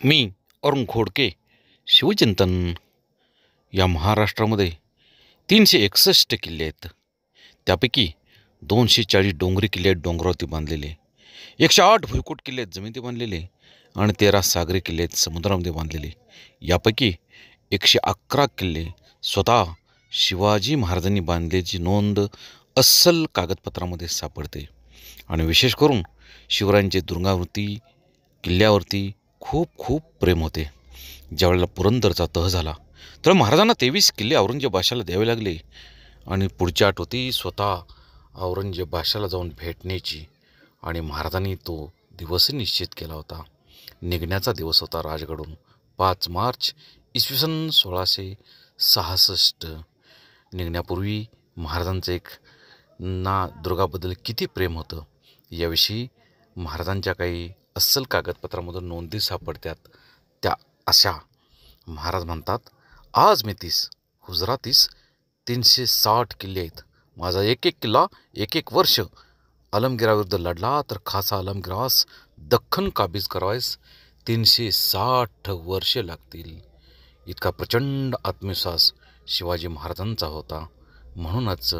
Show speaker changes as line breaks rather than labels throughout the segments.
मी अरुण खोडके. शिवचिंतन या महाराष्ट्रामध्ये 361 किल्ले आहेत. त्यापैकी 240 डोंगरी किल्ले आहेत डोंगरावरती बांधलेले, 108 भुईकोट किल्ले आहेत जमिनीत बांधलेले आणि 13 सागरी किल्ले आहेत समुद्रामध्ये बांधलेले. यापैकी 111 किल्ले स्वतः शिवाजी महाराजांनी बांधल्याची नोंद अस्सल कागदपत्रामध्ये सापडते. आणि विशेष करून शिवरायांचे दुर्गावरती किल्ल्यावरती खूप खूप प्रेम होते. ज्यावेळेला पुरंदरचा तह झाला तर महाराजांना 23 किल्ले औरंगजेब बादशाला द्यावे लागले. आणि पुढची आठ होती स्वतः औरंगजेब बादशाला जाऊन भेटण्याची. आणि महाराजांनी तो दिवसही निश्चित केला होता. निघण्याचा दिवस होता राजगडहून 5 मार्च इसवी सन 1666. निघण्यापूर्वी महाराजांचं एक दुर्गाबद्दल किती प्रेम होतं याविषयी महाराजांच्या काही अस्सल कागदपत्रामधून नोंदी सापडतात. त्या अशा महाराज म्हणतात, आज मी 30 हुजरा 30 360 किल्ले आहेत. माझा एक एक किल्ला एक एक वर्ष. आलमगिराविरुद्ध लढला तर खासा आलमगिरास दख्खन काबीज करावयास 360 वर्षे लागतील. इतका प्रचंड आत्मविश्वास शिवाजी महाराजांचा होता. म्हणूनच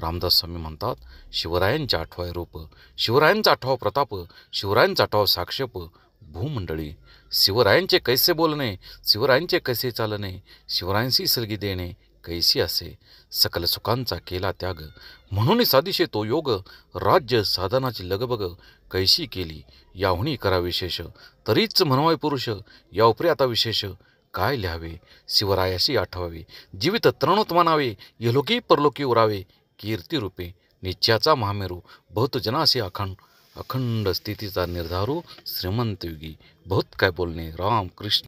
रामदास स्वामी म्हणतात, शिवरायांचे 8वे रूप, शिवरायांचा 8वा प्रताप, शिवरायांचा 8वा साक्षेप भूमंडळी. शिवरायांचे कैसे बोलणे, शिवरायांचे कैसे चालणे, शिवरायांशी सलगी देणे कैसी असे. सकल सुखांचा केला त्याग, म्हणून साधिशे तो योग. राज्य साधनाची लगबग कैशी केली, याहुनी करा विशेष. तरीच म्हणवाय पुरुष, या उपरी आता विशेष काय लिहावे. शिवरायाशी आठवावे, जीवित तरुणोत मानावे, इहलोकी परलोकी उरावे. कीर्तिरूपे नित्याचा महामेरू, बहुतजनाशी अखंड स्थितीचा निर्धारू. श्रीमंत युगी बहुत काय बोलणे. राम कृष्ण.